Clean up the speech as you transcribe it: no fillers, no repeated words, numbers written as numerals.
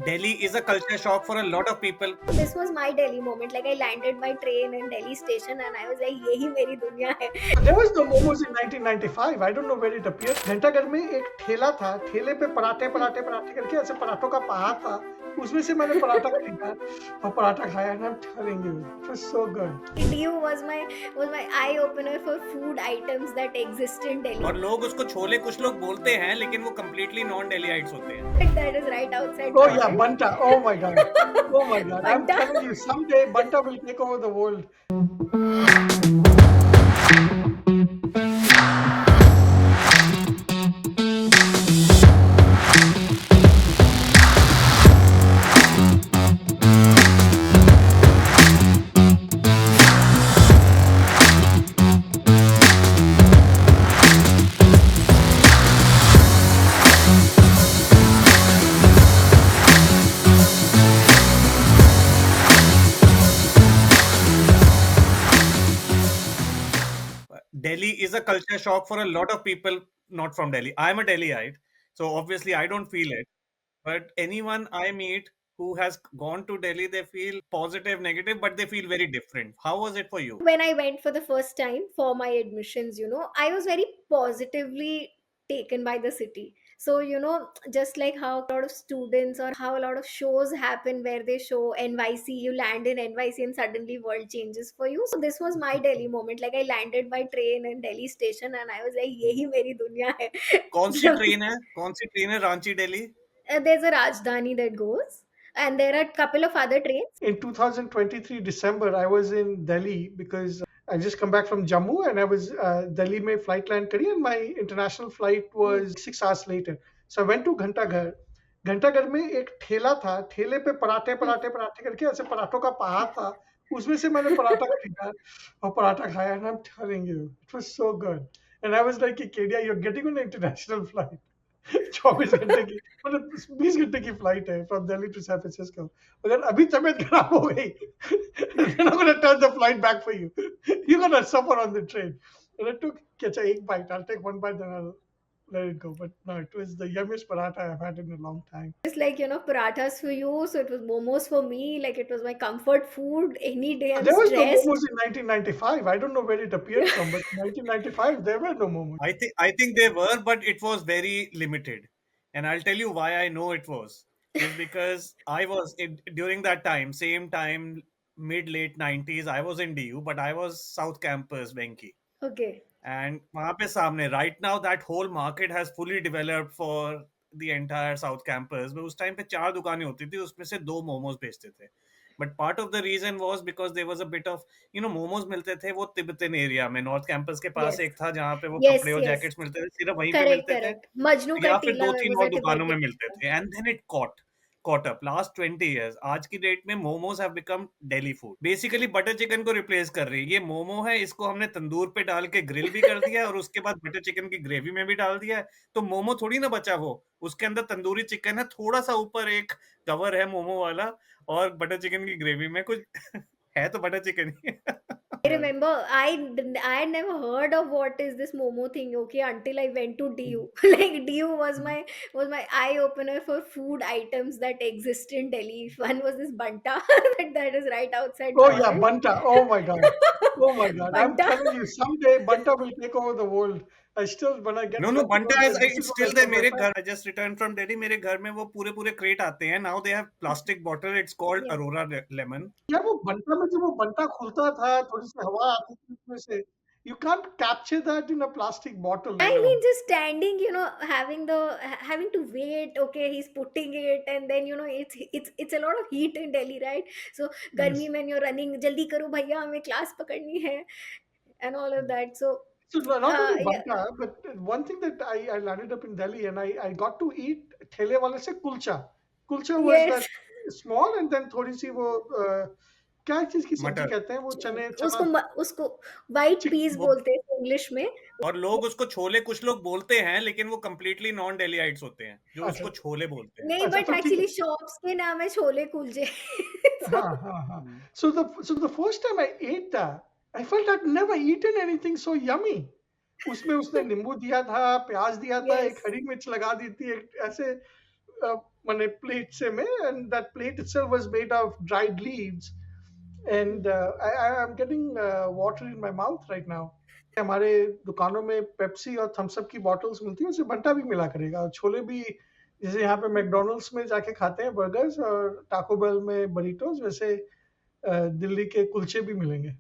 Delhi is a culture shock for a lot of people. This was my Delhi moment. Like I landed my train in Delhi station and I was like, यही मेरी दुनिया है. There was no momos in 1995. I don't know where it appeared. घंटाघर में एक ठेला था, ठेले पे पराठे पराठे पराठे करके ऐसे पराठों का पहाड़ था, उसमें से मैंने पराठा खरीदा और पराठा खाया and I'm telling you, it was so good. DU was my eye opener for food items that exist in Delhi. और लोग उसको छोले कुछ लोग बोलते हैं, लेकिन वो completely non-Delhiites होते हैं. That is right outside. Oh yeah, Banta. Oh my God. Oh my God. I'm Banta. telling you, someday Banta will take over the world. Delhi is a culture shock for a lot of people not from Delhi. I'm a Delhiite, so obviously I don't feel it. But anyone I meet who has gone to Delhi, they feel positive, negative, but they feel very different. How was it for you? When I went for the first time for my admissions, I was very positively taken by the city. So, just like how a lot of students or how a lot of shows happen where they show NYC, you land in NYC and suddenly world changes for you. So this was my Delhi moment. Like I landed my train in Delhi station and I was like, यही मेरी दुनिया है. कौन सी So, train है? कौन सी train है Ranchi Delhi? there's a Rajdhani that goes and there are a couple of other trains. In 2023 December, I was in Delhi because I just come back from Jammu and I was Delhi mein flight land kari and my international flight was 6 hours later. So I went to Ghantaghar. घंटाघर में एक ठेला था, ठेले पे पराठे पराठे पराठे करके ऐसे पराठों का पहाड़ था, उसमें से मैंने पराठा खरीदा और पराठा खाया and I'm telling you, it was so good. And I was like, Kedia, you're getting on an international flight. 24 घंटे की मतलब 20 घंटे की फ्लाइट है from Delhi to San Francisco. अगर अभी तबीयत खराब हो गई then I'm gonna turn the flight back for you. You're gonna suffer on the train. And I took एक bite. I'll take one bite, then I'll let it go. But no, it was the yummiest paratha I've had in a long time. It's like, parathas for you. So it was momos for me. Like it was my comfort food. Any day I'm There was no stressed. momos in 1995. I don't know where it appeared from, but in 1995 there were no momos. I think they were, but it was very limited. And I'll tell you why I know it was. Is because I was during that time, same time, mid late 90s, I was in DU, but I was South Campus, Venki. Okay. And वहाँ पे सामने right now that whole market has fully developed for the entire South Campus. but उस time पे 4 दुकानें होती थी, उसमें से 2 मोमोज बेचते थे. But part of the reason was because there was a bit of, momos मिलते थे वो तिब्बतन एरिया में. नॉर्थ कैंपस के पास Yes. एक था जहाँ पे वो Yes, कपड़े और yes. जैकेट्स मिलते थे, सिर्फ वहीं पे Correct, मिलते थे, correct. Majnu या का फिर टीला में 2-3 was और at a दुकानों very में big मिलते थे. And then it caught up last 20 years. आज की डेट में momos have become daily food. Basically butter chicken को रिप्लेस कर रही है. ये मोमो है, इसको हमने तंदूर पे डाल के ग्रिल भी कर दिया है और उसके बाद बटर चिकन की ग्रेवी में भी डाल दिया है. तो मोमो थोड़ी ना बचा वो. उसके अंदर तंदूरी चिकन है, थोड़ा सा ऊपर एक कवर है मोमो वाला, और बटर चिकन की ग्रेवी में कुछ है तो butter chicken he. I remember I had never heard of what is this momo thing, okay, until I went to DU. Like DU was my eye opener for food items that exist in Delhi. One was this banta that is right outside Oh yeah, Mall. Banta. Oh my God. Oh my God. I'm Banta. telling you, someday Banta will take over the world. I still, when I get No, back to Banta Bombay, is this is it's what I still there. tell my मेरे family. घर I just returned from Delhi. मेरे घर में वो पूरे पूरे crate आते हैं. Now they have plastic bottle. It's called Yeah. Aurora Lemon. यार वो बंटा में जब वो बंटा खुलता था, थोड़ी सी हवा आती थी उसमें से. You can't capture that in a plastic bottle. I mean, just standing, having to wait. Okay, he's putting it, and then it's a lot of heat in Delhi, right? So, Yes. गर्मी में you're running, जल्दी करो भैया हमें class पकड़नी है, and all of that. So, So not only yeah, banta, but one thing that I landed up in Delhi and I got to eat ठेले वाले से kulcha. Kulcha was that yes, small and then थोड़ी सी वो क्या चीज की सब्जी मटर. कहते हैं वो चने चना उसको white peas वो बोलते हैं इंग्लिश में. और लोग उसको छोले कुछ लोग बोलते हैं, लेकिन वो कंप्लीटली नॉन डेलीइट्स होते हैं जो अच्छा उसको छोले बोलते हैं. नहीं, अच्छा बट तो ठीक है. एक्चुअली शॉप्स के नाम है छोले कुलचे. So, हाँ हाँ हाँ. So the first time I ate that, I felt I'd never eaten anything so yummy. उसमें उसने नींबू दिया था, प्याज दिया था, एक yes. हरी मिर्च लगा दी थी, एक ऐसे माने प्लेट से में, and that plate itself was made of dried leaves, and I'm getting water in my mouth right now. हमारे दुकानों में पेप्सी और थम्स अप की बॉटल्स मिलती है, उसमें बंटा भी मिला करेगा, और छोले भी जैसे यहाँ पे मैकडॉनल्ड्स में जाके खाते हैं बर्गर्स और टाको बेल में बरीटोज, वैसे दिल्ली के कुलचे भी मिलेंगे।